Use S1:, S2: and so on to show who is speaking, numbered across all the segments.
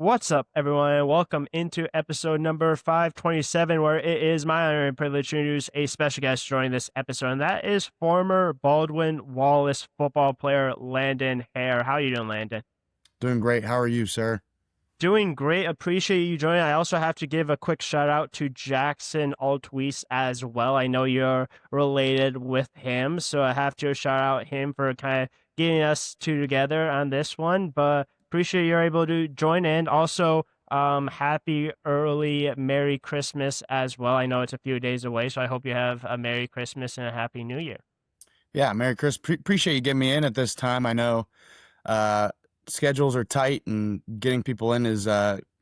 S1: What's up, everyone? Welcome into episode number 527, where it is my honor and privilege to introduce a special guest joining this episode, and that is former Baldwin Wallace football player Landon Hare. How are you doing, Landon?
S2: Doing great. How are you, sir?
S1: Doing great. Appreciate you joining. I also have to give a quick shout out to Jackson Altwies as well. I know you're related with him, so I have to shout out him for kind of getting us two together on this one. But appreciate you're able to join in. Also, happy early Merry Christmas as well. I know it's a few days away, so I hope you have a Merry Christmas and a Happy New Year.
S2: Yeah, Merry Christmas. Appreciate you getting me in at this time. I know uh, schedules are tight and getting people in is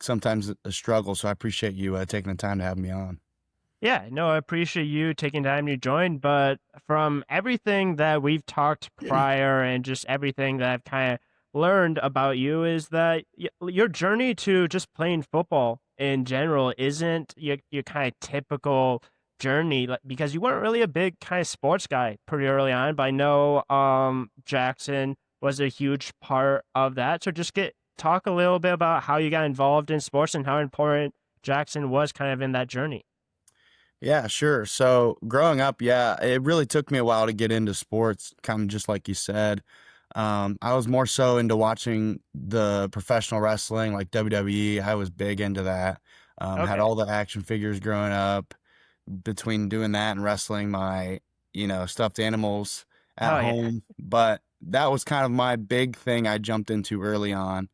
S2: sometimes a struggle. So I appreciate you taking the time to have me on.
S1: Yeah, no, I appreciate you taking time to join. But from everything that we've talked prior and just everything that I've kind of learned about you is that your journey to just playing football in general isn't your kind of typical journey, like, because you weren't really a big kind of sports guy pretty early on. But I know Jackson was a huge part of that. So just talk a little bit about how you got involved in sports and how important Jackson was kind of in that journey.
S2: Yeah, sure. So growing up, yeah, it really took me a while to get into sports, kind of just like you said. I was more so into watching the professional wrestling, like WWE. I was big into that. Had
S1: Okay.
S2: all the action figures growing up. Between doing that and wrestling my, stuffed animals at
S1: Oh yeah.
S2: home. But that was kind of my big thing I jumped into early on.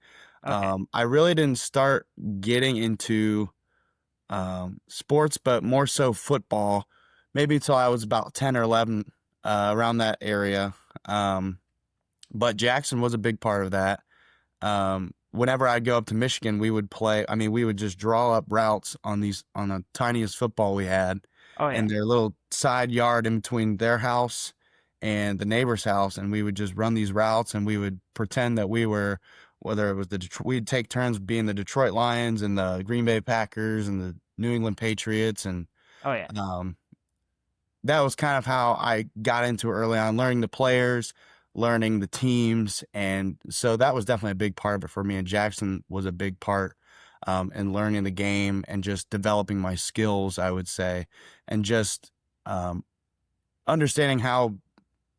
S1: Okay.
S2: I really didn't start getting into sports, but more so football, maybe until I was about 10 or 11, around that area. Um, but Jackson was a big part of that. Whenever I'd go up to Michigan, we would play. I mean, we would just draw up routes on the tiniest football we had,
S1: Oh yeah.
S2: in their little side yard in between their house and the neighbor's house, and we would just run these routes, and we would pretend that we were, whether it was we'd take turns being the Detroit Lions and the Green Bay Packers and the New England Patriots, and
S1: Oh yeah.
S2: um, that was kind of how I got into it early on, learning the players, learning the teams. And so that was definitely a big part of it for me. And Jackson was a big part in learning the game and just developing my skills, I would say, and just um, understanding how,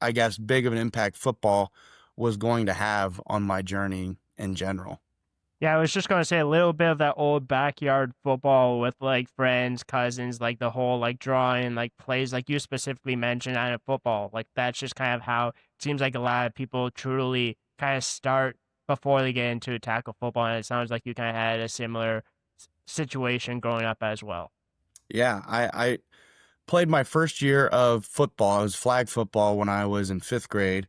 S2: I guess, big of an impact football was going to have on my journey in general.
S1: Yeah, I was just gonna say a little bit of that old backyard football with like friends, cousins, like the whole like drawing, like plays, like you specifically mentioned out of football. Like that's just kind of how it seems like a lot of people truly kind of start before they get into tackle football. And it sounds like you kind of had a similar situation growing up as well.
S2: Yeah, I played my first year of football. It was flag football when I was in fifth grade.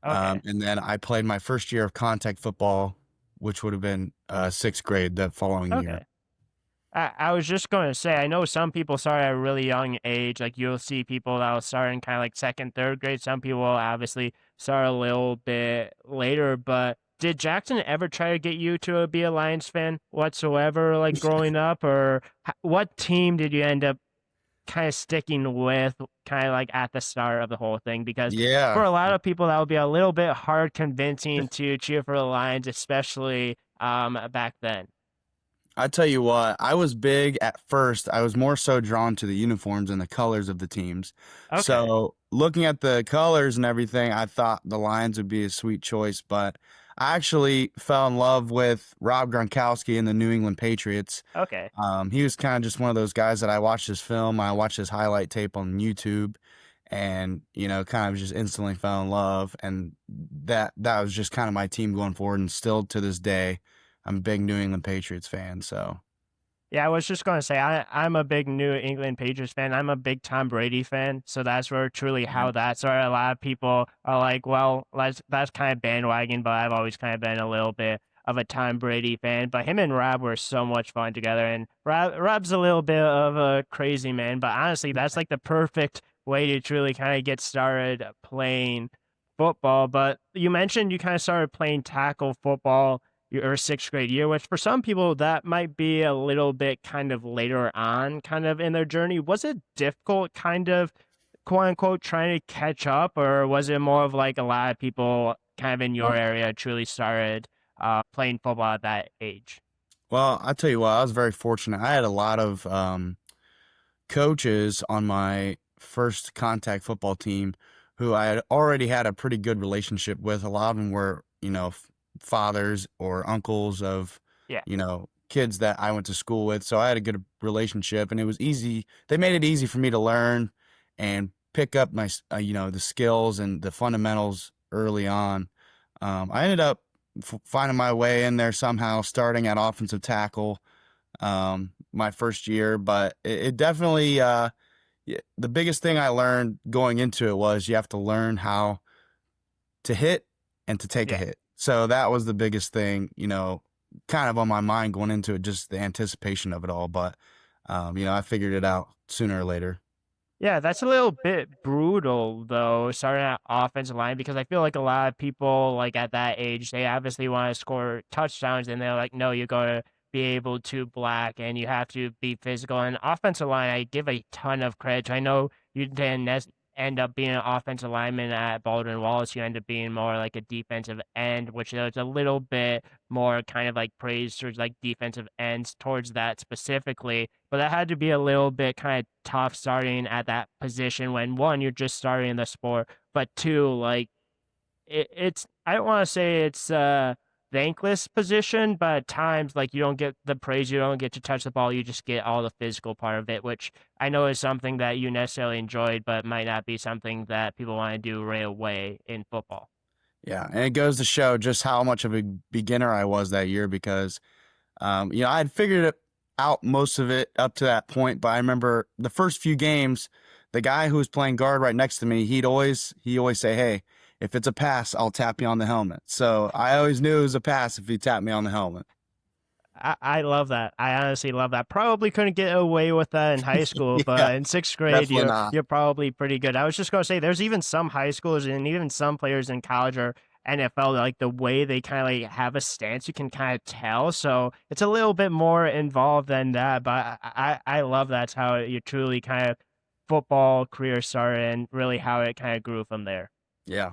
S1: Okay.
S2: And then I played my first year of contact football, which would have been sixth grade the following year.
S1: Okay. I was just going to say, I know some people start at a really young age. Like you'll see people that will start in kind of like second, third grade. Some people will obviously start a little bit later. But did Jackson ever try to get you to be a Lions fan whatsoever, like growing up? Or what team did you end up kind of sticking with, kind of like at the start of the whole thing? Because for
S2: Yeah,
S1: a lot of people, that would be a little bit hard convincing to cheer for the Lions, especially back then.
S2: I tell you what, I was big at first. I was more so drawn to the uniforms and the colors of the teams.
S1: Okay.
S2: So looking at the colors and everything, I thought the Lions would be a sweet choice. But I actually fell in love with Rob Gronkowski and the New England Patriots.
S1: Okay.
S2: He was kind of just one of those guys that I watched his film, I watched his highlight tape on YouTube, and kind of just instantly fell in love. And that was just kind of my team going forward, and still to this day, I'm a big New England Patriots fan. So
S1: Yeah, I was just going to say, I'm a big New England Patriots fan. I'm a big Tom Brady fan. So that's where truly how
S2: mhm.
S1: that started. A lot of people are like, well, that's kind of bandwagon, but I've always kind of been a little bit of a Tom Brady fan. But him and Rob were so much fun together. And Rob's a little bit of a crazy man. But honestly, that's like the perfect way to truly kind of get started playing football. But you mentioned you kind of started playing tackle football your sixth grade year, which for some people that might be a little bit kind of later on, kind of in their journey. Was it difficult, kind of quote unquote, trying to catch up, or was it more of like a lot of people kind of in your area truly started playing football at that age?
S2: Well, I tell you what, I was very fortunate. I had a lot of coaches on my first contact football team who I had already had a pretty good relationship with. A lot of them were, fathers or uncles of,
S1: Yeah,
S2: kids that I went to school with. So I had a good relationship, and it was easy. They made it easy for me to learn and pick up the skills and the fundamentals early on. I ended up finding my way in there somehow, starting at offensive tackle my first year, but it definitely the biggest thing I learned going into it was you have to learn how to hit and to take a
S1: yeah.
S2: hit. So that was the biggest thing, kind of on my mind going into it, just the anticipation of it all. But I figured it out sooner or later.
S1: Yeah, that's a little bit brutal though, starting at offensive line because I feel like a lot of people like at that age, they obviously want to score touchdowns and they're like, no, you're gonna be able to block and you have to be physical. And offensive line, I give a ton of credit to. I know you didn't end up being an offensive lineman at Baldwin Wallace. You end up being more like a defensive end, which is a little bit more kind of like praise towards like defensive ends towards that specifically. But that had to be a little bit kind of tough starting at that position when one, you're just starting the sport, but two, like it's I don't want to say it's thankless position, but at times like you don't get the praise, you don't get to touch the ball, you just get all the physical part of it, which I know is something that you necessarily enjoyed, but might not be something that people want to do right away in football.
S2: Yeah, and it goes to show just how much of a beginner I was that year because I had figured it out most of it up to that point, but I remember the first few games, the guy who was playing guard right next to me, he always say, "Hey, if it's a pass, I'll tap you on the helmet." So I always knew it was a pass if he tapped me on the helmet.
S1: I love that. I honestly love that. Probably couldn't get away with that in high school,
S2: Yeah,
S1: but in sixth grade,
S2: definitely
S1: you're
S2: not.
S1: you're probably pretty good. I was just gonna say, there's even some high schoolers and even some players in college or NFL, like the way they kind of like have a stance, you can kind of tell. So it's a little bit more involved than that, but I love that's how you truly kind of football career started and really how it kind of grew from there.
S2: Yeah.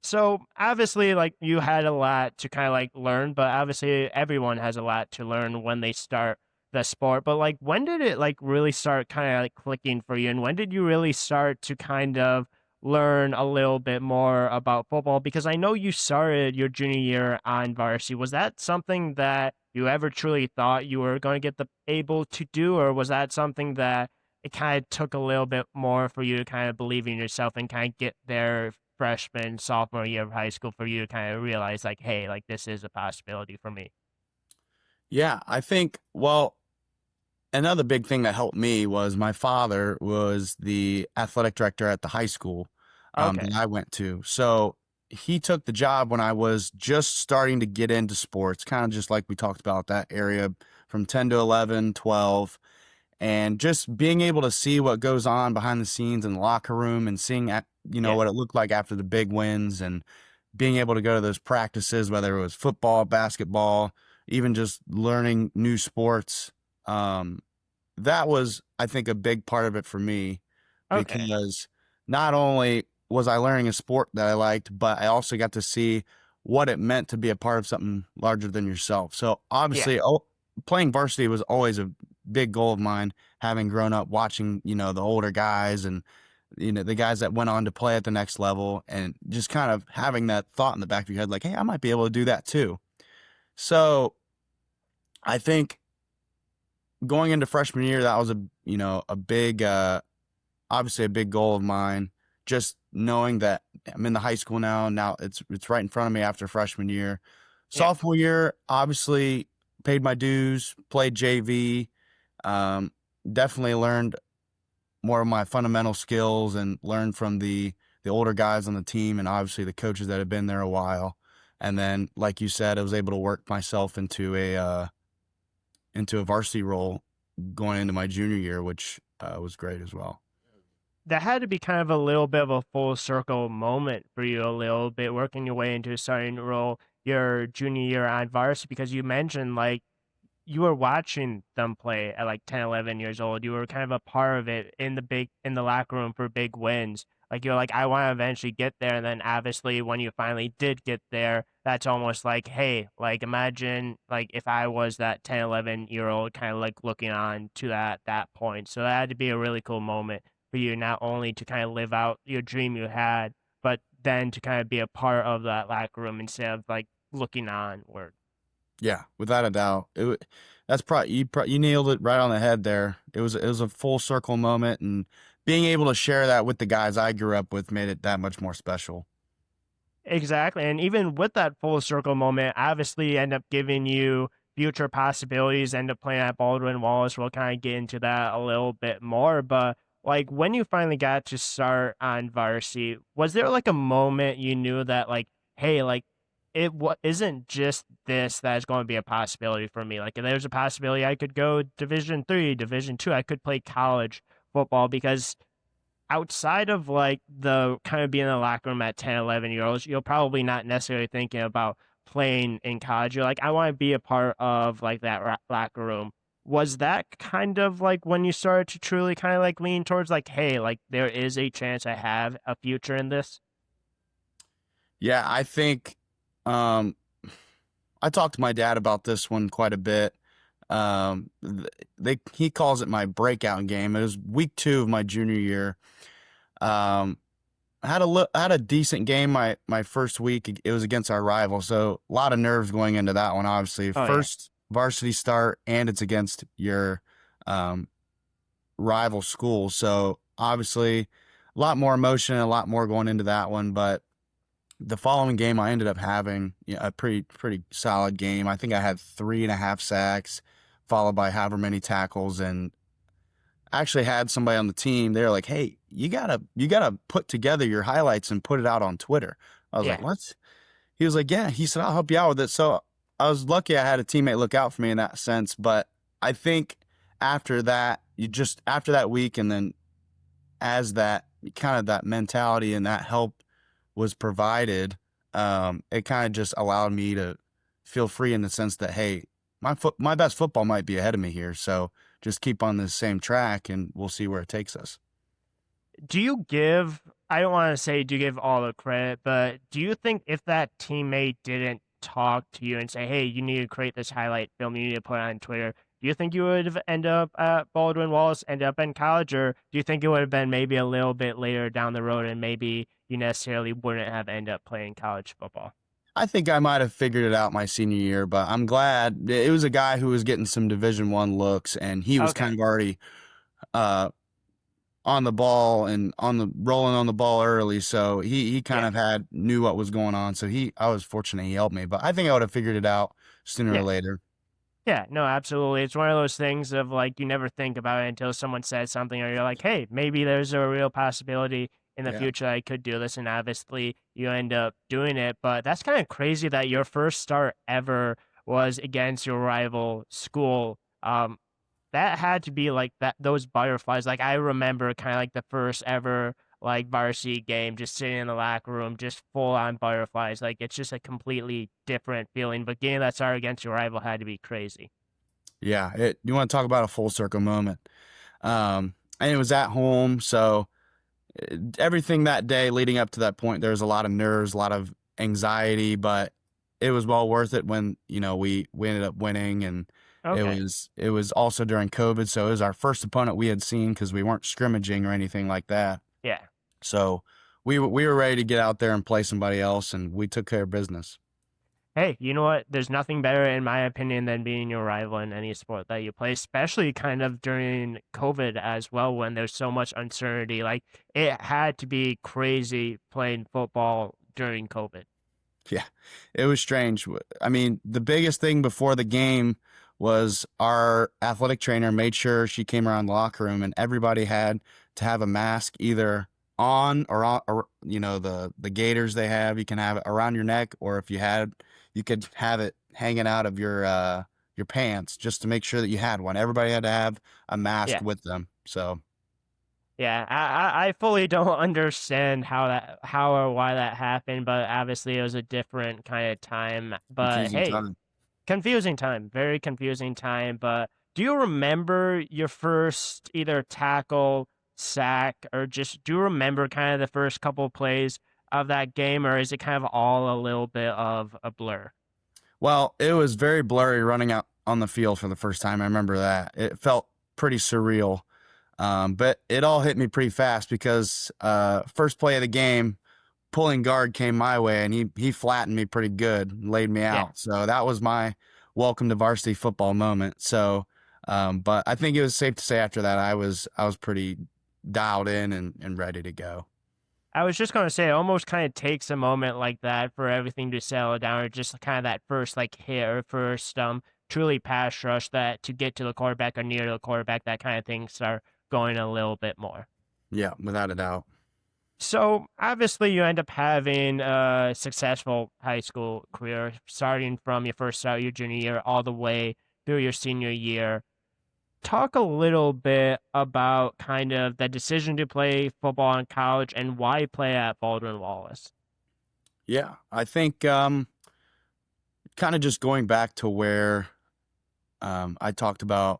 S1: So obviously, like you had a lot to kind of like learn, but obviously everyone has a lot to learn when they start the sport. But like, when did it like really start kind of like clicking for you, and when did you really start to kind of learn a little bit more about football? Because I know you started your junior year on varsity. Was that something that you ever truly thought you were going to get the able to do, or was that something that it kind of took a little bit more for you to kind of believe in yourself and kind of get there freshman, sophomore year of high school for you to kind of realize like, hey, like this is a possibility for me?
S2: Yeah, I think, well, another big thing that helped me was my father was the athletic director at the high school
S1: Okay.
S2: that I went to. So he took the job when I was just starting to get into sports, kind of just like we talked about that area from 10 to 11, 12, and just being able to see what goes on behind the scenes in the locker room and seeing,
S1: Yeah.
S2: what it looked like after the big wins and being able to go to those practices, whether it was football, basketball, even just learning new sports. Um, that was, I think, a big part of it for me
S1: Okay.
S2: because not only was I learning a sport that I liked, but I also got to see what it meant to be a part of something larger than yourself. So
S1: Yeah.
S2: obviously, playing varsity was always a big goal of mine, having grown up watching, the older guys and, the guys that went on to play at the next level and just kind of having that thought in the back of your head, like, hey, I might be able to do that too. So I think going into freshman year, that was a big, obviously a big goal of mine. Just knowing that I'm in the high school now. Now it's right in front of me after freshman year.
S1: Yeah.
S2: Sophomore year, obviously paid my dues, played JV. Um, Definitely learned more of my fundamental skills and learned from the older guys on the team and obviously the coaches that have been there a while. And then, like you said, I was able to work myself into a varsity role going into my junior year, which was great as well.
S1: That had to be kind of a little bit of a full circle moment for you, a little bit working your way into a starting role your junior year on varsity because you mentioned like you were watching them play at like 10, 11 years old. You were kind of a part of it in the locker room for big wins. Like you're like, I want to eventually get there. And then obviously when you finally did get there, that's almost like, hey, like imagine like if I was that 10, 11-year old kind of like looking on to that point. So that had to be a really cool moment for you not only to kind of live out your dream you had, but then to kind of be a part of that locker room instead of like looking onward.
S2: Yeah, without a doubt. That's probably you nailed it right on the head there. It was a full circle moment, and being able to share that with the guys I grew up with made it that much more special.
S1: Exactly. And even with that full circle moment, obviously end up giving you future possibilities, end up playing at Baldwin Wallace. We'll kind of get into that a little bit more. But like when you finally got to start on varsity, was there like a moment you knew that like, hey, like isn't just this that is going to be a possibility for me? Like if there's a possibility I could go Division 3, Division 2, I could play college football because outside of like the kind of being in the locker room at 10, 11 year olds, you're probably not necessarily thinking about playing in college. You're like, I want to be a part of like that locker room. Was that kind of like when you started to truly kind of like lean towards like, hey, like there is a chance I have a future in this?
S2: Yeah, I think um, I talked to my dad about this one quite a bit. He calls it my breakout game. It was week 2 of my junior year. Um, I had a decent game my first week. It was against our rival, so a lot of nerves going into that one. Obviously,
S1: Oh yeah.
S2: first varsity start, and it's against your um, rival school, so obviously a lot more emotion, a lot more going into that one. But the following game, I ended up having a pretty solid game. I think I had 3.5 sacks, followed by however many tackles, and actually had somebody on the team. They were like, "Hey, you gotta put together your highlights and put it out on Twitter." I was like,
S1: Yeah.
S2: "What?" He was like, "Yeah." He said, "I'll help you out with it." So I was lucky I had a teammate look out for me in that sense. But I think after that, after that week, and then as that kind of that mentality and that help was provided, it kind of just allowed me to feel free in the sense that, hey, my best football might be ahead of me here. So just keep on this same track and we'll see where it takes us.
S1: Do you give, I don't want to say do you give all the credit, but do you think if that teammate didn't talk to you and say, hey, you need to create this highlight film, you need to put it on Twitter, do you think you would have ended up at Baldwin Wallace, end up in college, or do you think it would have been maybe a little bit later down the road and maybe you necessarily wouldn't have ended up playing college football?
S2: I think I might have figured it out my senior year, but I'm glad it was a guy who was getting some Division 1 looks, and he was
S1: Okay.
S2: kind of already uh, on the ball and on the rolling on the ball early. So he kind
S1: Yeah.
S2: of knew what was going on. So I was fortunate he helped me, but I think I would have figured it out sooner or
S1: Yeah.
S2: later.
S1: Yeah, no, absolutely. It's one of those things of like you never think about it until someone says something, or you're like, hey, maybe there's a real possibility in the
S2: Yeah.
S1: future I could do this. And obviously you end up doing it. But that's kind of crazy that your first start ever was against your rival school. That had to be like that, those butterflies. Like I remember kind of like the first ever like varsity game, just sitting in the locker room, just full on butterflies. Like it's just a completely different feeling. But getting that start against your rival had to be crazy.
S2: Yeah. You want to talk about a full circle moment. And it was at home. So everything that day leading up to that point, there was a lot of nerves, a lot of anxiety, but it was well worth it when, we ended up winning. And
S1: Okay.
S2: it was also during COVID. So it was our first opponent we had seen because we weren't scrimmaging or anything like that.
S1: Yeah.
S2: So we were ready to get out there and play somebody else, and we took care of business.
S1: Hey, you know what? There's nothing better, in my opinion, than being your rival in any sport that you play, especially kind of during COVID as well, when there's so much uncertainty. Like, it had to be crazy playing football during COVID.
S2: Yeah, it was strange. I mean, the biggest thing before the game was our athletic trainer made sure she came around the locker room and everybody had to have a mask either or the gaiters they have. You can have it around your neck, or if you could have it hanging out of your pants just to make sure that you had one. Everybody had to have a mask
S1: Yeah.
S2: with them. So
S1: Yeah, I fully don't understand how or why that happened, but obviously it was a different kind of time. But
S2: confusing
S1: hey,
S2: time.
S1: confusing time, very confusing time. But do you remember your first either tackle, sack, or just do you remember kind of the first couple plays of that game, or is it kind of all a little bit of a blur?
S2: Well, it was very blurry running out on the field for the first time. I remember that. It felt pretty surreal. But it all hit me pretty fast because first play of the game, pulling guard came my way, and he flattened me pretty good, laid me
S1: Yeah.
S2: out. So that was my welcome to varsity football moment. So, but I think it was safe to say after that I was pretty dialed in and ready to go.
S1: I was just gonna say, it almost kind of takes a moment like that for everything to settle down, or just kind of that first like hit or first truly pass rush that to get to the quarterback or near the quarterback, that kind of thing start going a little bit more.
S2: Yeah, without a doubt.
S1: So obviously, you end up having a successful high school career, starting from your first start your junior year all the way through your senior year. Talk a little bit about kind of the decision to play football in college and why play at Baldwin Wallace.
S2: Yeah, I think kind of just going back to where I talked about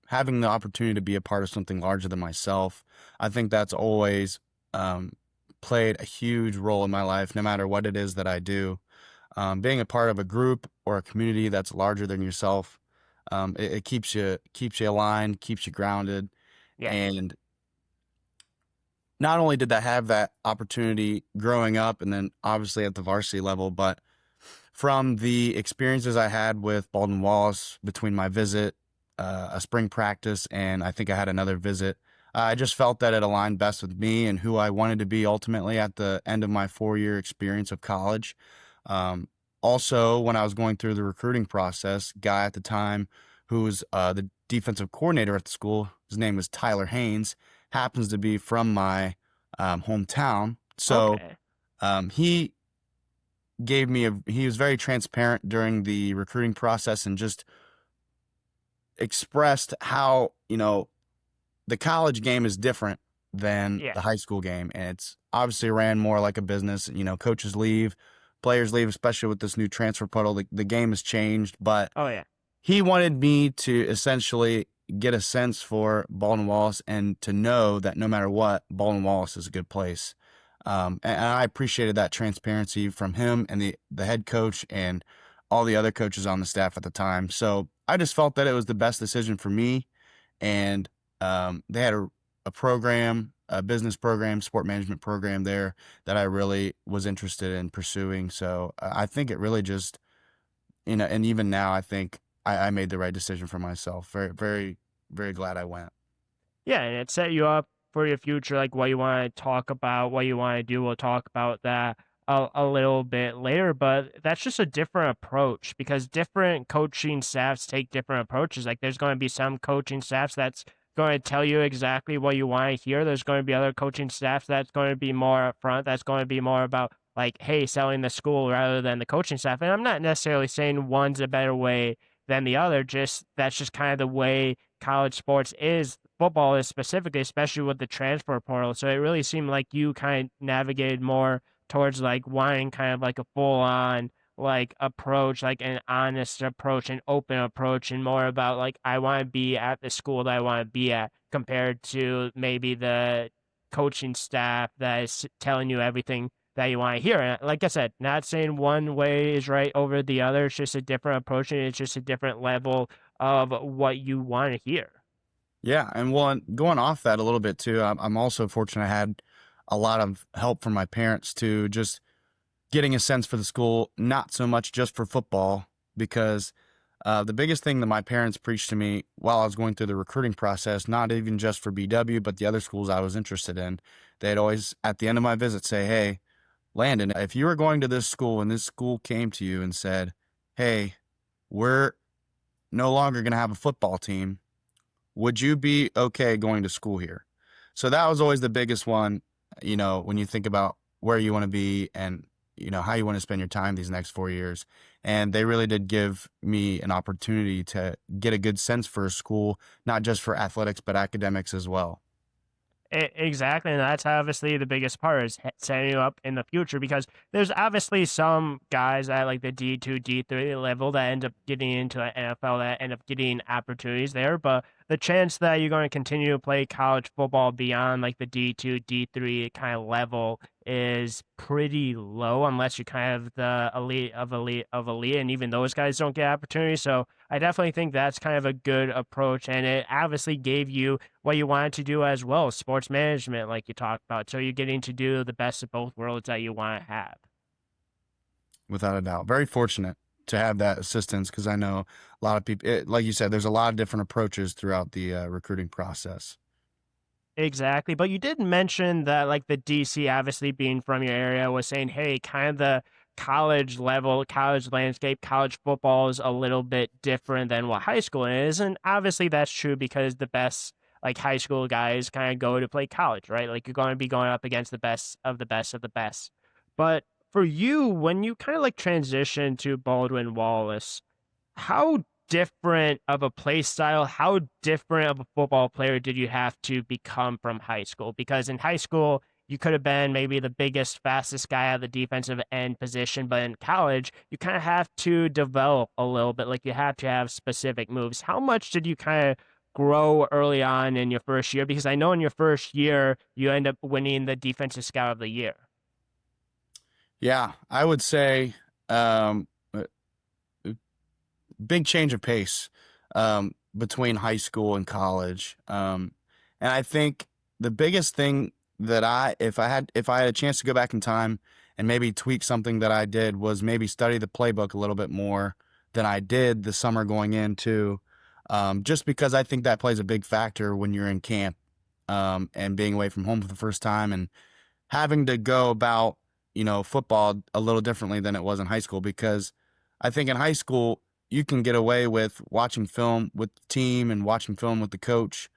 S2: having the opportunity to be a part of something larger than myself. I think that's always um, played a huge role in my life, no matter what it is that I do. Being a part of a group or a community that's larger than yourself, it keeps you aligned, keeps you grounded,
S1: Yeah.
S2: and not only did I have that opportunity growing up, and then obviously at the varsity level, but from the experiences I had with Baldwin Wallace between my visit, a spring practice, and I think I had another visit, I just felt that it aligned best with me and who I wanted to be ultimately at the end of my 4 year experience of college. Um, Also, when I was going through the recruiting process, guy at the time who was the defensive coordinator at the school, his name was Tyler Haynes, happens to be from my hometown. So
S1: Okay.
S2: he he was very transparent during the recruiting process and just expressed how, the college game is different than
S1: Yeah.
S2: the high school game. And it's obviously ran more like a business. Coaches leave, players leave, especially with this new transfer portal. The game has changed, but
S1: Oh yeah.
S2: he wanted me to essentially get a sense for Baldwin Wallace and to know that no matter what, Baldwin Wallace is a good place. And I appreciated that transparency from him and the head coach and all the other coaches on the staff at the time. So I just felt that it was the best decision for me. And they had a program, a business program, sport management program there that I really was interested in pursuing. So I think it really just, and even now I think I made the right decision for myself. Very, very, very glad I went.
S1: Yeah, and it set you up for your future, like what you want to talk about, what you want to do. We'll talk about that a little bit later, but that's just a different approach because different coaching staffs take different approaches. Like there's going to be some coaching staffs that's going to tell you exactly what you want to hear. There's going to be other coaching staffs that's going to be more upfront, that's going to be more about like, hey, selling the school rather than the coaching staff. And I'm not necessarily saying one's a better way than the other, just that's just kind of the way college sports is, football is specifically, especially with the transfer portal. So it really seemed like you kind of navigated more towards like wanting kind of like a full on like approach, like an honest approach, an open approach, and more about like I want to be at the school that I want to be at compared to maybe the coaching staff that is telling you everything that you want to hear. And like I said, not saying one way is right over the other. It's just a different approach and it's just a different level of what you want to hear.
S2: Yeah, and well, going off that a little bit too, I'm also fortunate I had a lot of help from my parents too, just getting a sense for the school, not so much just for football, because the biggest thing that my parents preached to me while I was going through the recruiting process, not even just for BW, but the other schools I was interested in, they'd always, at the end of my visit, say, "Hey, Landon, if you were going to this school and this school came to you and said, hey, we're no longer going to have a football team, would you be okay going to school here?" So that was always the biggest one, when you think about where you want to be and, how you want to spend your time these next 4 years. And they really did give me an opportunity to get a good sense for a school, not just for athletics, but academics as well.
S1: Exactly, and that's obviously the biggest part is setting you up in the future because there's obviously some guys at like the D2, D3 level that end up getting into the NFL that end up getting opportunities there, but the chance that you're going to continue to play college football beyond like the D2, D3 kind of level is pretty low unless you're kind of the elite, and even those guys don't get opportunities. So I definitely think that's kind of a good approach, and it obviously gave you what you wanted to do as well, sports management, like you talked about. So you're getting to do the best of both worlds that you want to have.
S2: Without a doubt. Very fortunate to have that assistance because I know a lot of people, like you said, there's a lot of different approaches throughout the recruiting process.
S1: Exactly. But you did mention that, like, the DC, obviously being from your area, was saying, hey, kind of the college level, college landscape, college football is a little bit different than what high school is. And obviously that's true because the best, like, high school guys kind of go to play college, right? Like, you're going to be going up against the best of the best of the best. But for you, when you kind of like transition to Baldwin Wallace, how different of a play style, how different of a football player did you have to become from high school? Because in high school, you could have been maybe the biggest, fastest guy at the defensive end position, but in college, you kind of have to develop a little bit. Like you have to have specific moves. How much did you kind of grow early on in your first year? Because I know in your first year, you end up winning the Defensive Scout of the Year.
S2: Yeah, I would say um, big change of pace between high school and college. And I think the biggest thing that if I had a chance to go back in time and maybe tweak something that I did was maybe study the playbook a little bit more than I did the summer going into, just because I think that plays a big factor when you're in camp and being away from home for the first time and having to go about football a little differently than it was in high school because I think in high school you can get away with watching film with the team and watching film with the coach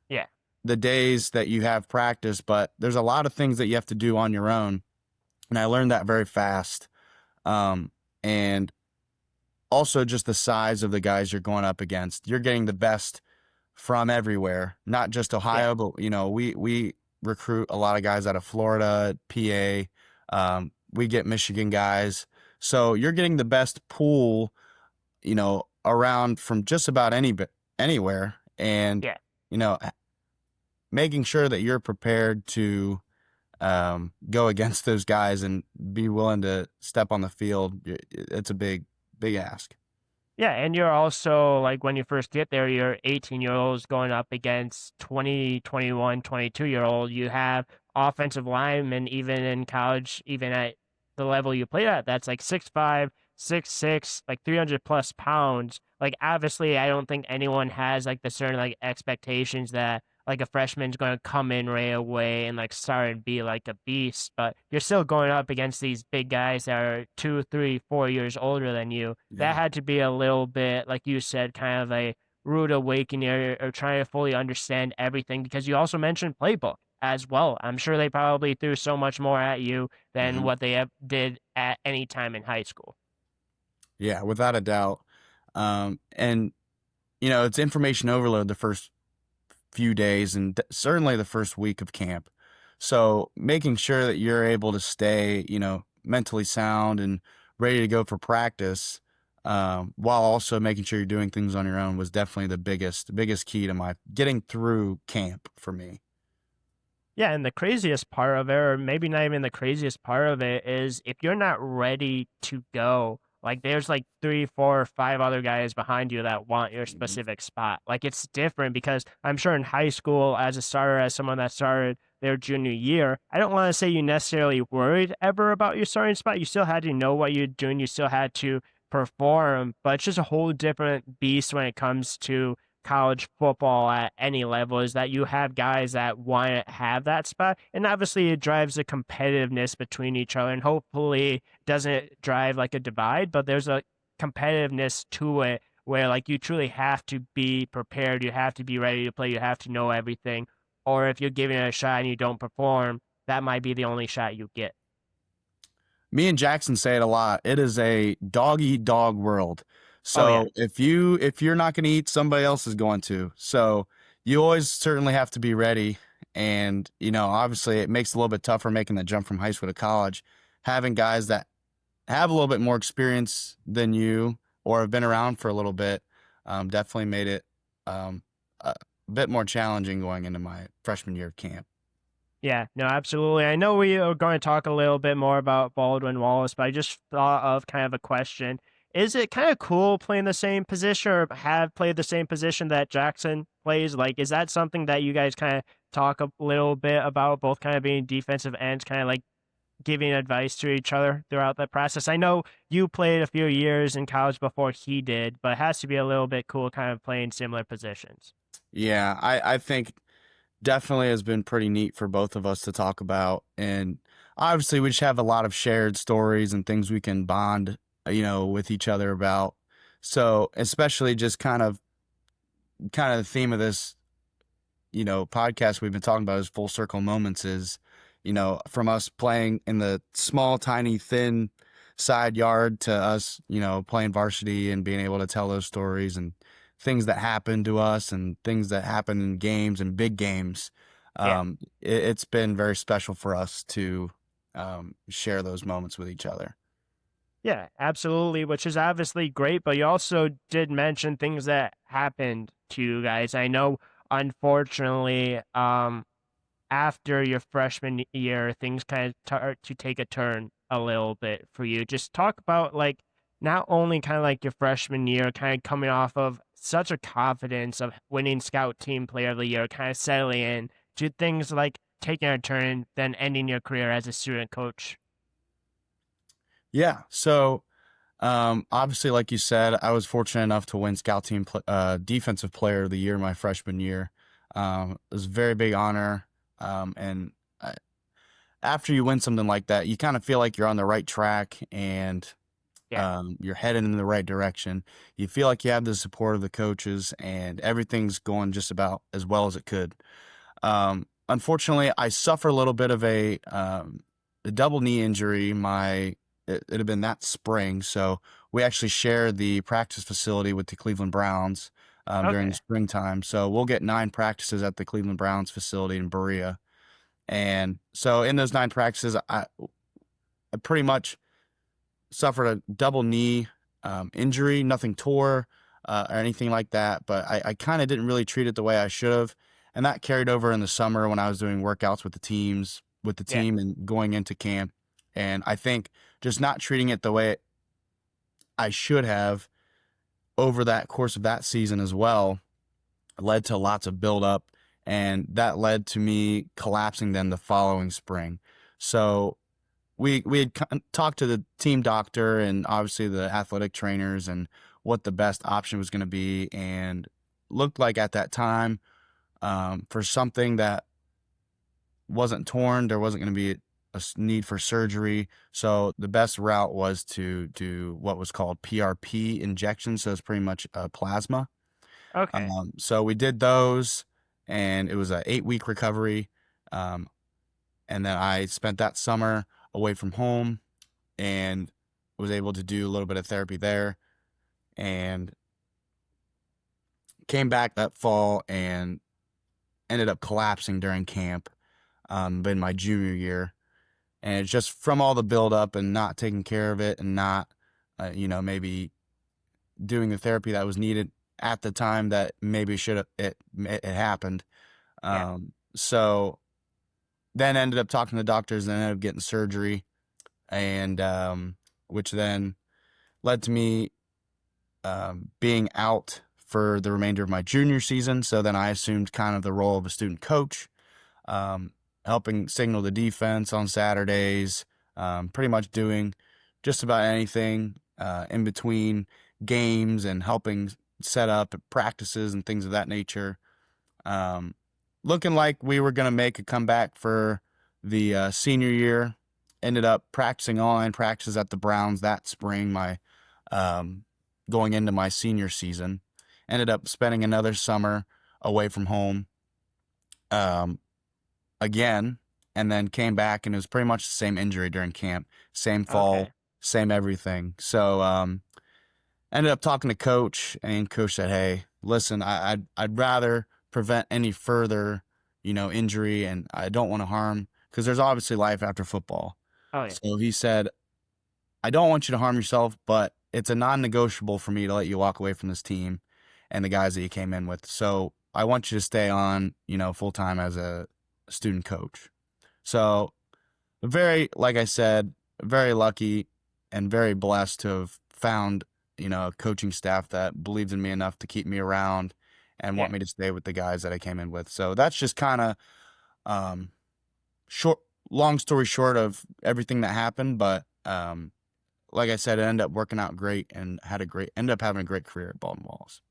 S1: Yeah.
S2: the days that you have practice, but there's a lot of things that you have to do on your own. And I learned that very fast. And also just the size of the guys you're going up against. You're getting the best from everywhere, not just
S1: Yeah.
S2: Ohio, but we recruit a lot of guys out of Florida, PA. We get Michigan guys. So you're getting the best pool around from just about anywhere. And,
S1: Yeah.
S2: you know, making sure that you're prepared to go against those guys and be willing to step on the field. It's a big ask.
S1: Yeah, and you're also like when you first get there, you're 18-year-olds going up against 20, 21, 22-year-old. You have offensive linemen even in college, even at the level you play at, that's like 6'5", 6'6", like 300 plus pounds. Like obviously, I don't think anyone has like the certain like expectations that like a freshman's going to come in right away and like start and be like a beast, but you're still going up against these big guys that are 2, 3, 4 years older than you. That
S2: Yeah.
S1: had to be a little bit, like you said, kind of a rude awakening or trying to fully understand everything because you also mentioned playbook as well. I'm sure they probably threw so much more at you than
S2: Hmm.
S1: what they did at any time in high school.
S2: Yeah, without a doubt. And it's information overload the first few days and certainly the first week of camp. So making sure that you're able to stay, mentally sound and ready to go for practice, while also making sure you're doing things on your own was definitely the biggest key to my getting through camp for me.
S1: Yeah, and the craziest part of it, or maybe not even the craziest part of it, is if you're not ready to go, like there's like three, four, five other guys behind you that want your
S2: Mhm.
S1: specific spot. Like it's different because I'm sure in high school, as a starter, as someone that started their junior year, I don't want to say you necessarily worried ever about your starting spot. You still had to know what you're doing. You still had to perform, but it's just a whole different beast when it comes to college football at any level is that you have guys that want to have that spot. And obviously, it drives a competitiveness between each other. And hopefully, doesn't drive like a divide, but there's a competitiveness to it where like you truly have to be prepared. You have to be ready to play. You have to know everything. Or if you're giving it a shot and you don't perform, that might be the only shot you get.
S2: Me and Jackson say it a lot. It is a dog eat dog world.
S1: Oh, yeah.
S2: So if you're not going to eat, somebody else is going to. So you always certainly have to be ready. And, obviously it makes it a little bit tougher making the jump from high school to college. Having guys that have a little bit more experience than you or have been around for a little bit definitely made it um, a bit more challenging going into my freshman year of camp.
S1: Yeah, no, absolutely. I know we are going to talk a little bit more about Baldwin Wallace, but I just thought of kind of a question. Is it kind of cool playing the same position or have played the same position that Jackson plays? Like, is that something that you guys kind of talk a little bit about, both kind of being defensive ends, kind of like giving advice to each other throughout that process? I know you played a few years in college before he did, but it has to be a little bit cool kind of playing similar positions.
S2: Yeah, I think definitely has been pretty neat for both of us to talk about. And obviously, we just have a lot of shared stories and things we can bond, with each other about. So, especially just kind of the theme of this, podcast we've been talking about is full circle moments is, from us playing in the small, tiny, thin side yard to us, playing varsity and being able to tell those stories and things that happen to us and things that happen in games and big games.
S1: Yeah.
S2: It's been very special for us to share those moments with each other.
S1: Yeah, absolutely, which is obviously great, but you also did mention things that happened to you guys. I know, unfortunately, after your freshman year, things kind of start to take a turn a little bit for you. Just talk about like not only kind of like your freshman year, kind of coming off of such a confidence of winning Scout Team Player of the Year, kind of settling in to things like taking a turn, then ending your career as a student coach.
S2: Yeah. So, obviously, like you said, I was fortunate enough to win Scout Team Defensive Player of the Year my freshman year. It was a very big honor. And after you win something like that, you kind of feel like you're on the right track and
S1: Yeah,
S2: you're headed in the right direction. You feel like you have the support of the coaches and everything's going just about as well as it could. Unfortunately, I suffer a little bit of a double knee injury. It had been that spring, so we actually share the practice facility with the Cleveland Browns during the
S1: okay,
S2: springtime. So we'll get 9 practices at the Cleveland Browns facility in Berea, and so in those 9 practices, I pretty much suffered a double knee injury. Nothing tore or anything like that, but I kind of didn't really treat it the way I should have, and that carried over in the summer when I was doing workouts with the
S1: yeah,
S2: team and going into camp. And I think just not treating it the way I should have over that course of that season as well led to lots of buildup, and that led to me collapsing then the following spring. So we had talked to the team doctor and obviously the athletic trainers and what the best option was going to be, and looked like at that time for something that wasn't torn, there wasn't going to be a need for surgery. So the best route was to do what was called PRP injections. So it's pretty much plasma.
S1: okay,
S2: So we did those, and it was a 8-week recovery. Um, and then I spent that summer away from home and was able to do a little bit of therapy there, and came back that fall and ended up collapsing during camp in my junior year. And it's just from all the buildup and not taking care of it and not, maybe doing the therapy that was needed at the time that maybe should have it happened.
S1: yeah,
S2: So then ended up talking to the doctors and ended up getting surgery, and which then led to me being out for the remainder of my junior season. So then I assumed kind of the role of a student coach, um, helping signal the defense on Saturdays, pretty much doing just about anything in between games and helping set up practices and things of that nature. Um, Looking like we were going to make a comeback for the senior year. Ended up practicing online practices at the Browns that spring, um, going into my senior season. Ended up spending another summer away from home um, again, and then came back, and it was pretty much the same injury during camp, same fall,
S1: okay,
S2: same everything. So ended up talking to coach, and coach said, "Hey, listen, I'd rather prevent any further, injury, and I don't want to harm because there's obviously life after football.
S1: Oh yeah.
S2: So he said, I don't want you to harm yourself, but it's a non-negotiable for me to let you walk away from this team and the guys that you came in with. So I want you to stay on, full time as a student coach. So very, like I said, very lucky and very blessed to have found, a coaching staff that believed in me enough to keep me around and
S1: Yeah.
S2: want me to stay with the guys that I came in with. So that's just kind of um, short, long story short of everything that happened. But like I said, it ended up working out great and ended up having a great career at Baldwin Wallace.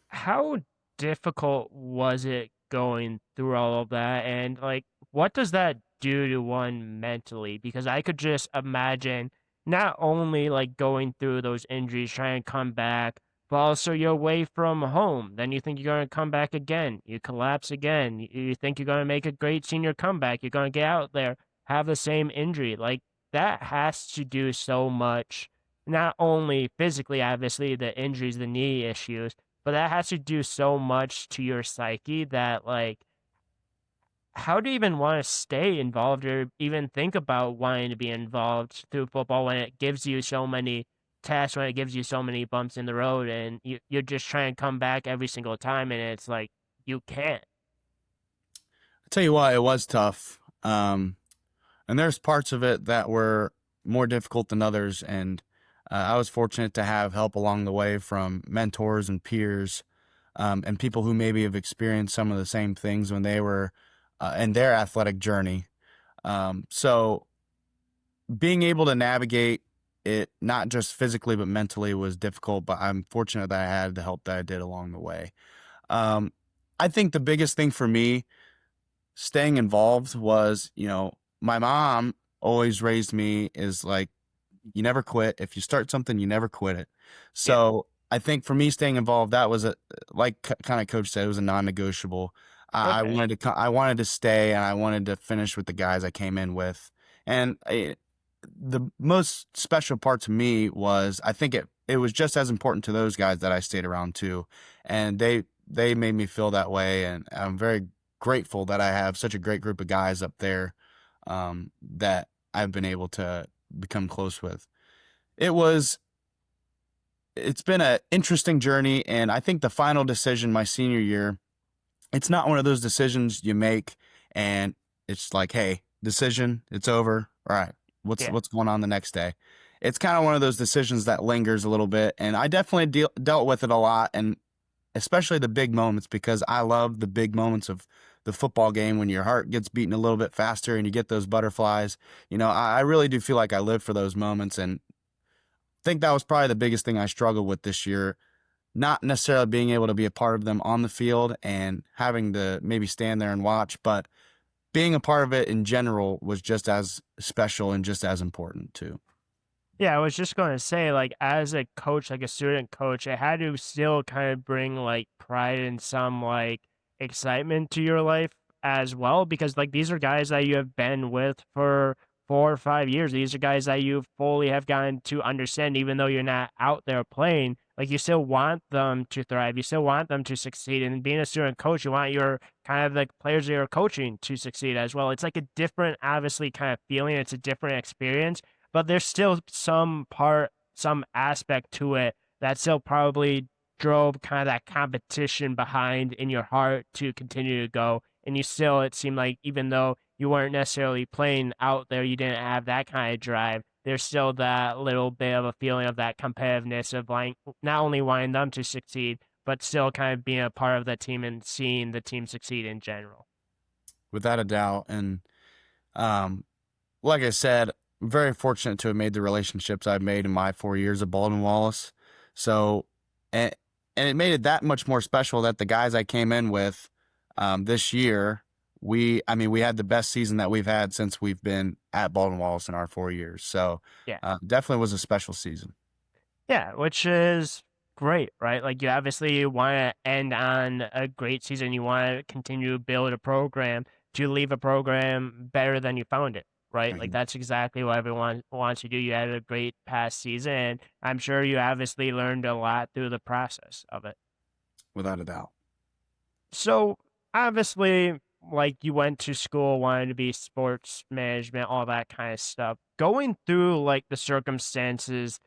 S1: How difficult was it going through all of that? And like, what does that do to one mentally? Because I could just imagine not only like going through those injuries, trying to come back, but also you're away from home. Then you think you're going to come back again. You collapse again. You think you're going to make a great senior comeback. You're going to get out there, have the same injury. Like, that has to do so much, not only physically, obviously, the injuries, the knee issues, but that has to do so much to your psyche that, like, how do you even want to stay involved or even think about wanting to be involved through football when it gives you so many tests, when it gives you so many bumps in the road, and you're just trying to come back every single time, and it's like you can't.
S2: I tell you what, it was tough. And there's parts of it that were more difficult than others. And I was fortunate to have help along the way from mentors and peers, and people who maybe have experienced some of the same things when they were in their athletic journey. So being able to navigate it, not just physically, but mentally, was difficult. But I'm fortunate that I had the help that I did along the way. Um, I think the biggest thing for me staying involved was, my mom always raised me is like, you never quit. If you start something, you never quit it.
S1: Yeah.
S2: So I think for me staying involved, that was like kind of coach said, it was a non-negotiable. I
S1: Okay.
S2: wanted I wanted to stay and I wanted to finish with the guys I came in with. And the most special part to me was I think it was just as important to those guys that I stayed around too. And they made me feel that way. And I'm very grateful that I have such a great group of guys up there that I've been able to become close with. It was it's been an interesting journey, and I think the final decision my senior year, it's not one of those decisions you make and it's like, hey, decision, it's over. All right,
S1: Yeah.
S2: what's going on the next day? It's kind of one of those decisions that lingers a little bit, and I definitely dealt with it a lot, and especially the big moments because I love the big moments of the football game when your heart gets beating a little bit faster and you get those butterflies. I really do feel like I live for those moments, and think that was probably the biggest thing I struggled with this year. Not necessarily being able to be a part of them on the field and having to maybe stand there and watch, but being a part of it in general was just as special and just as important too.
S1: Yeah, I was just going to say, like, as a coach, like a student coach, it had to still kind of bring like pride and some like excitement to your life as well, because like these are guys that you have been with for 4 or 5 years. These are guys that you fully have gotten to understand, even though you're not out there playing. Like, you still want them to thrive, you still want them to succeed. And being a student coach, you want your kind of like players that you're coaching to succeed as well. It's like a different, obviously, kind of feeling. It's a different experience, but there's still some part, some aspect to it that still probably drove kind of that competition behind in your heart to continue to go. And you still, it seemed like, even though you weren't necessarily playing out there, you didn't have that kind of drive. There's still that little bit of a feeling of that competitiveness of like not only wanting them to succeed, but still kind of being a part of the team and seeing the team succeed in general.
S2: Without a doubt. And um, like I said, very fortunate to have made the relationships I've made in my 4 years at Baldwin Wallace. So, and, and it made it that much more special that the guys I came in with this year, we had the best season that we've had since we've been at Baldwin Wallace in our 4 years. So,
S1: Yeah.
S2: definitely was a special season.
S1: Yeah, which is great, right? Like, you obviously want to end on a great season. You want to continue to build a program to leave a program better than you found it, right? Like,
S2: Mhm.
S1: that's exactly what everyone wants to do. You had a great past season, and I'm sure you obviously learned a lot through the process of it.
S2: Without a doubt.
S1: So obviously, like you went to school, wanted to be sports management, all that kind of stuff. Going through like the circumstances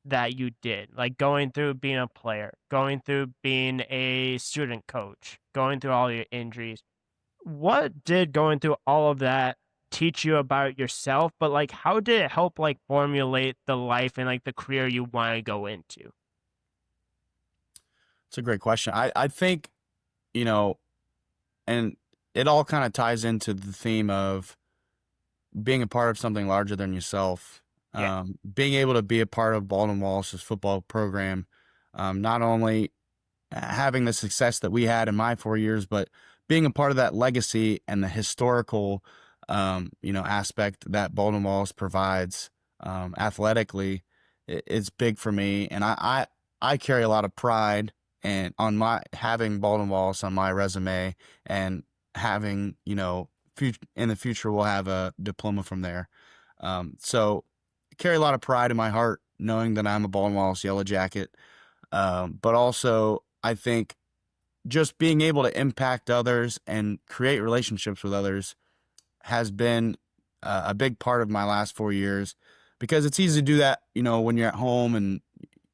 S1: that you did, like going through being a player, going through being a student coach, going through all your injuries. What did going through all of that teach you about yourself? But like, how did it help like formulate the life and like the career you want to go into?
S2: It's a great question. I think, you know, and it all kind of ties into the theme of being a part of something larger than yourself.
S1: Yeah,
S2: Being able to be a part of Baldwin Wallace's football program, not only having the success that we had in my 4 years, but being a part of that legacy and the historical, aspect that Baldwin Wallace provides athletically, it's big for me, and I carry a lot of pride and on my having Baldwin Wallace on my resume and having in the future we'll have a diploma from there. So carry a lot of pride in my heart knowing that I'm a Baldwin Wallace Yellow Jacket. But also, I think just being able to impact others and create relationships with others has been a big part of my last 4 years because it's easy to do that, when you're at home and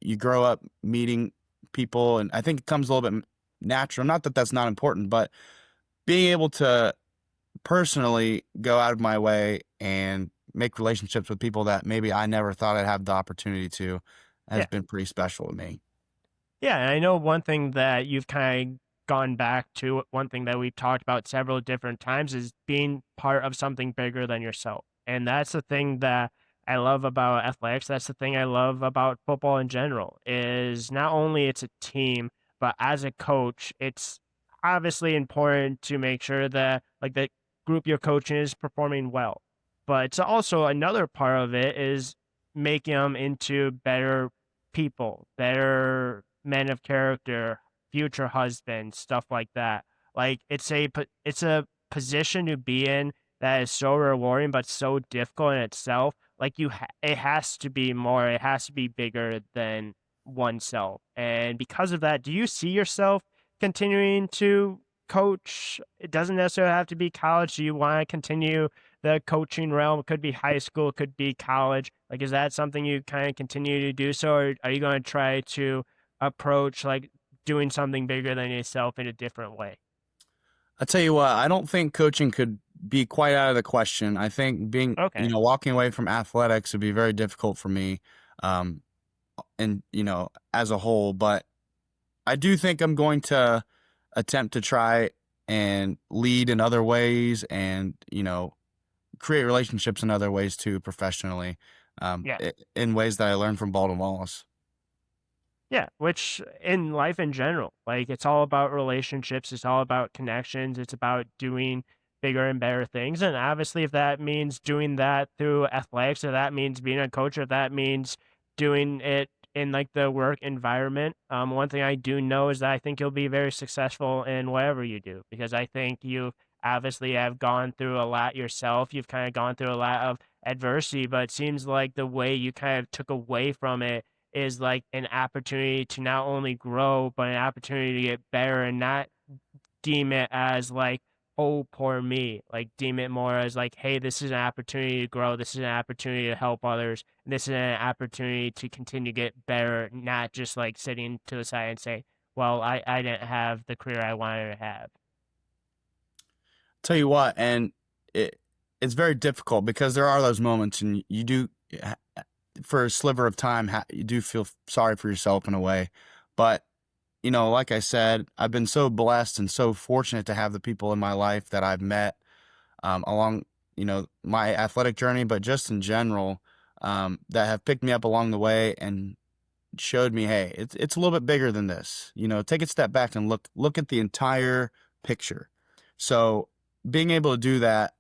S2: you grow up meeting people. And I think it comes a little bit natural. Not that that's not important, but being able to personally go out of my way and make relationships with people that maybe I never thought I'd have the opportunity to has
S1: yeah.
S2: been pretty special to me.
S1: Yeah, and I know one thing that you've kind of gone back to, one thing that we've talked about several different times is being part of something bigger than yourself. And that's the thing that I love about athletics. That's the thing I love about football in general is not only it's a team, but as a coach, it's obviously important to make sure that like the group you're coaching is performing well. But it's also another part of it is making them into better people, better men of character, future husbands, stuff like that. Like it's a position to be in that is so rewarding but so difficult in itself. Like it has to be more, it has to be bigger than oneself. And because of that, do you see yourself continuing to coach? It doesn't necessarily have to be college. Do you want to continue the coaching realm? It could be high school, it could be college. Like, is that something you kind of continue to do so, or are you going to try to approach like doing something bigger than yourself in a different way?
S2: I tell you what, I don't think coaching could be quite out of the question. I think
S1: Okay.
S2: walking away from athletics would be very difficult for me, um, and as a whole. But I do think I'm going to attempt to try and lead in other ways, and create relationships in other ways too, professionally,
S1: Yeah.
S2: in ways that I learned from Baldwin Wallace.
S1: Yeah, which in life in general, like it's all about relationships, it's all about connections, it's about doing bigger and better things. And obviously, if that means doing that through athletics, or that means being a coach, or that means doing it in like the work environment, one thing I do know is that I think you'll be very successful in whatever you do because I think you obviously have gone through a lot yourself. You've kind of gone through a lot of adversity, but it seems like the way you kind of took away from it is like an opportunity to not only grow, but an opportunity to get better and not deem it as like, oh, poor me. Like, deem it more as like, hey, this is an opportunity to grow. This is an opportunity to help others. And this is an opportunity to continue to get better, not just like sitting to the side and say, well, I didn't have the career I wanted to have.
S2: Tell you what, and it's very difficult because there are those moments, and you do, for a sliver of time, you do feel sorry for yourself in a way. But like I said, I've been so blessed and so fortunate to have the people in my life that I've met along, my athletic journey, but just in general, that have picked me up along the way and showed me, hey, it's a little bit bigger than this. Take a step back and look at the entire picture. So being able to do that,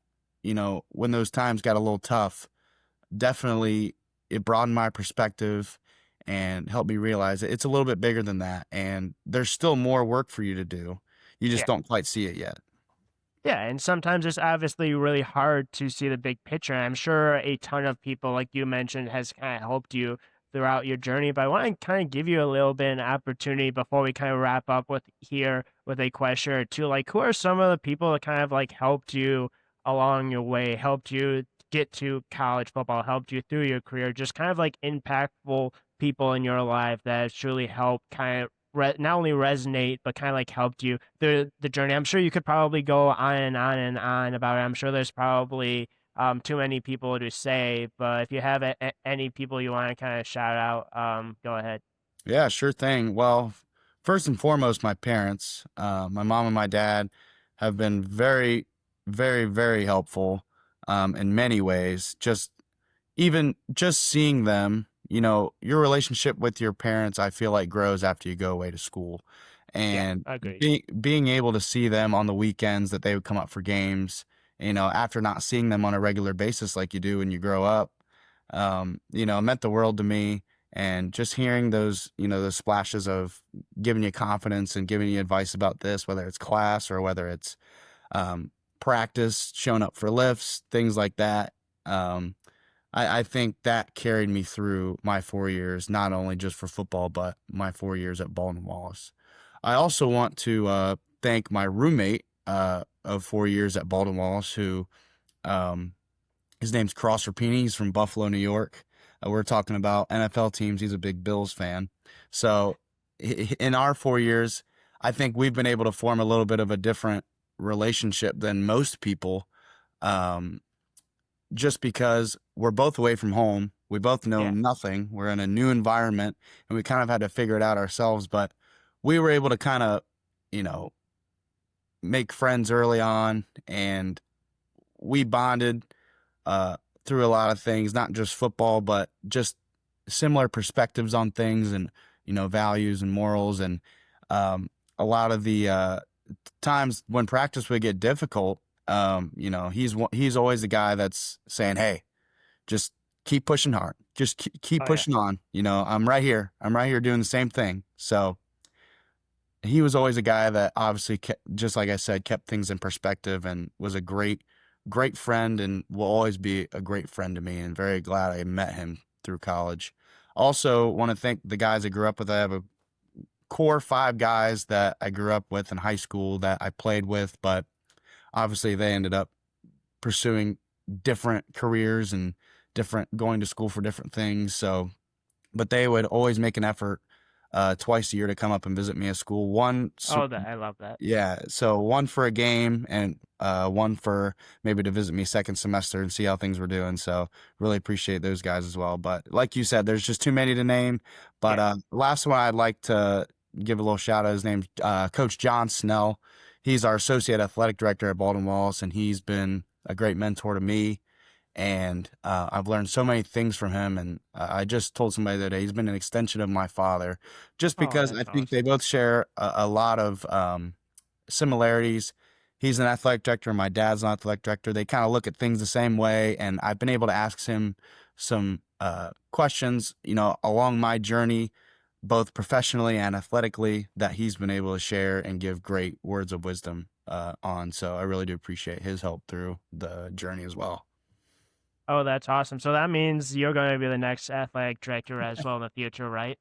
S2: when those times got a little tough, definitely it broadened my perspective and helped me realize that it's a little bit bigger than that. And there's still more work for you to do. You just
S1: Yeah.
S2: don't quite see it yet.
S1: Yeah, and sometimes it's obviously really hard to see the big picture. And I'm sure a ton of people, like you mentioned, has kind of helped you throughout your journey. But I want to kind of give you a little bit of an opportunity before we kind of wrap up with here with a question or two. Like, who are some of the people that kind of like helped you along your way, helped you get to college football, helped you through your career, just kind of like impactful people in your life that have truly helped kind of not only resonate but kind of like helped you through the journey. I'm sure you could probably go on and on and on about it. I'm sure there's probably too many people to say, but if you have any people you want to kind of shout out, go ahead.
S2: Yeah, sure thing. Well, first and foremost, my parents, my mom and my dad have been very, very, very helpful in many ways. Even just seeing them, your relationship with your parents, I feel like grows after you go away to school.
S1: Yeah,
S2: And
S1: agreed.
S2: being able to see them on the weekends that they would come up for games, after not seeing them on a regular basis like you do when you grow up, meant the world to me. And just hearing those splashes of giving you confidence and giving you advice about this, whether it's class or whether it's um, practice, showing up for lifts, things like that. I think that carried me through my 4 years, not only just for football, but my 4 years at Baldwin Wallace. I also want to thank my roommate of 4 years at Baldwin Wallace, who um, his name's Cross Rapini. He's from Buffalo, New York. We're talking about NFL teams. He's a big Bills fan. So in our 4 years, I think we've been able to form a little bit of a different relationship than most people. Um, just because we're both away from home. We both know
S1: Yeah.
S2: nothing. We're in a new environment and we kind of had to figure it out ourselves, but we were able to kind of, you know, make friends early on, and we bonded uh, through a lot of things, not just football, but just similar perspectives on things and, values and morals. And um, a lot of the times when practice would get difficult, he's always the guy that's saying, "Hey, just keep pushing hard. Just keep
S1: Oh yeah.
S2: pushing on. I'm right here. I'm right here doing the same thing." So he was always a guy that obviously kept, just like I said, kept things in perspective and was a great, great friend and will always be a great friend to me. And very glad I met him through college. Also, want to thank the guys I grew up with. I have a core 5 guys that I grew up with in high school that I played with, but obviously they ended up pursuing different careers and going to school for different things. So, but they would always make an effort twice a year to come up and visit me at school.
S1: Oh, that I love that.
S2: Yeah, so one for a game and one for maybe to visit me second semester and see how things were doing. So really appreciate those guys as well. But like you said, there's just too many to name. But
S1: Yeah.
S2: last one I'd like to give a little shout out. His name's Coach John Snell. He's our associate athletic director at Baldwin Wallace, and he's been a great mentor to me. And I've learned so many things from him. And I just told somebody the other day he's been an extension of my father, just
S1: Oh,
S2: because I
S1: that's
S2: think they
S1: awesome.
S2: both share a lot of similarities. He's an athletic director, my dad's an athletic director. They kind of look at things the same way, and I've been able to ask him some questions, along my journey, both professionally and athletically, that he's been able to share and give great words of wisdom on. So I really do appreciate his help through the journey as well.
S1: Oh, that's awesome. So that means you're going to be the next athletic director as well in the future, right?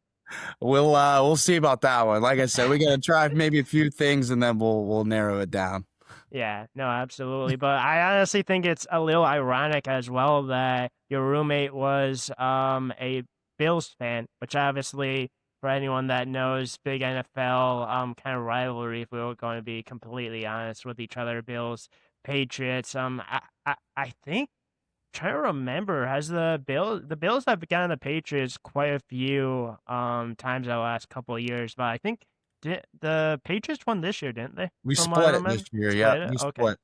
S2: We'll see about that one. Like I said, we gotta try maybe a few things and then we'll narrow it down.
S1: Yeah, no, absolutely. But I honestly think it's a little ironic as well that your roommate was a Bills fan, which obviously for anyone that knows big NFL kind of rivalry, if we were going to be completely honest with each other, Bills, Patriots. I think trying to remember, has the Bills have gotten the Patriots quite a few times the last couple of years, but I think the Patriots won this year, didn't they?
S2: We
S1: From what I
S2: split it this
S1: remember,
S2: year. Yeah,
S1: split it.
S2: we
S1: Okay,
S2: split.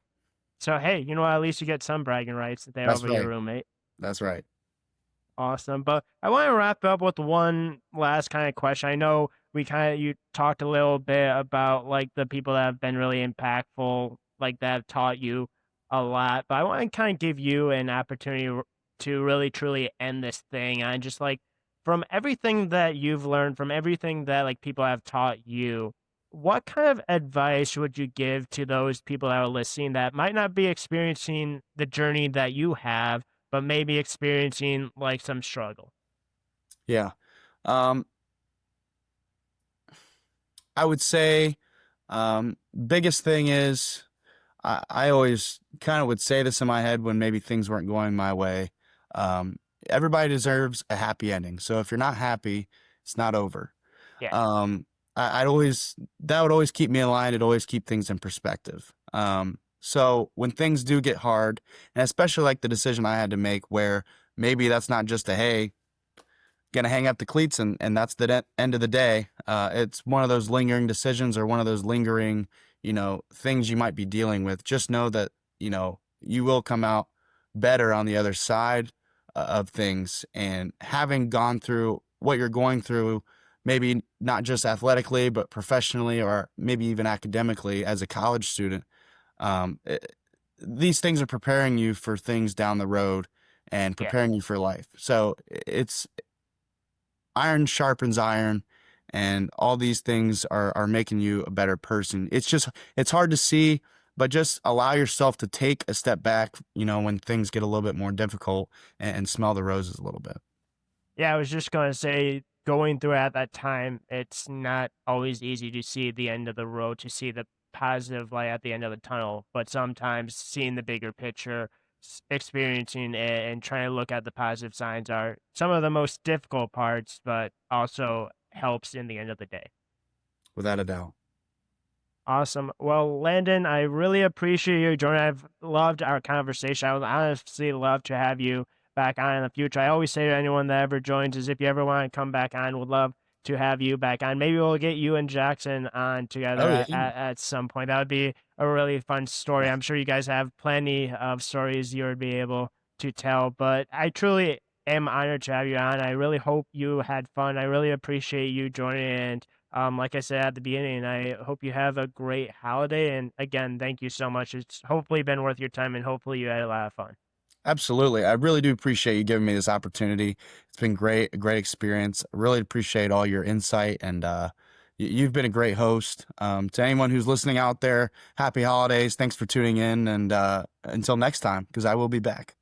S1: so hey, you know what? At least you get some bragging rights there
S2: That's
S1: over your
S2: right.
S1: roommate.
S2: That's right.
S1: Awesome. But I want to wrap up with one last kind of question. I know you talked a little bit about like the people that have been really impactful, like that have taught you a lot. But I want to kind of give you an opportunity to really truly end this thing. And just like from everything that you've learned, from everything that like people have taught you, what kind of advice would you give to those people that are listening that might not be experiencing the journey that you have? But maybe experiencing like some struggle.
S2: Yeah. Um, I would say biggest thing is I always kind of would say this in my head when maybe things weren't going my way. Um, Everybody deserves a happy ending. So if you're not happy, it's not over.
S1: Yeah,
S2: Um, I'd always that would always keep me aligned. It'd always keep things in perspective. So when things do get hard, and especially like the decision I had to make, where maybe that's not just a hey, gonna hang up the cleats and that's the end of the day. It's one of those lingering decisions or one of those lingering, things you might be dealing with. Just know that you will come out better on the other side of things. And having gone through what you're going through, maybe not just athletically but professionally or maybe even academically as a college student, um, it, these things are preparing you for things down the road and
S1: yeah.
S2: preparing you for life. So it's iron sharpens iron, and all these things are making you a better person. It's hard to see, but just allow yourself to take a step back, when things get a little bit more difficult, and smell the roses a little bit.
S1: Yeah, I was just gonna say, going through at that time, it's not always easy to see the end of the road, to see the positive light at the end of the tunnel. But sometimes seeing the bigger picture, experiencing it, and trying to look at the positive signs are some of the most difficult parts, but also helps in the end of the day.
S2: Without a doubt.
S1: Awesome. Well, Landon, I really appreciate you joining. I've loved our conversation. I would honestly love to have you back on in the future. I always say to anyone that ever joins is if you ever want to come back on, would love to have you back on. Maybe we'll get you and Jackson on together
S2: Oh yeah.
S1: at some point. That would be a really fun story. I'm sure you guys have plenty of stories you would be able to tell, but I truly am honored to have you on. I really hope you had fun. I really appreciate you joining, and like I said at the beginning, I hope you have a great holiday. And again, thank you so much. It's hopefully been worth your time, and hopefully you had a lot of fun.
S2: Absolutely. I really do appreciate you giving me this opportunity. It's been great, a great experience. I really appreciate all your insight, and you've been a great host. To anyone who's listening out there, happy holidays. Thanks for tuning in, and until next time, because I will be back.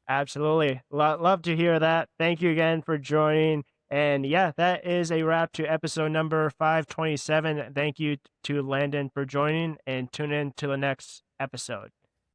S1: Absolutely. Love to hear that. Thank you again for joining. And yeah, that is a wrap to episode number 527. Thank you to Landon for joining, and tune in to the next episode.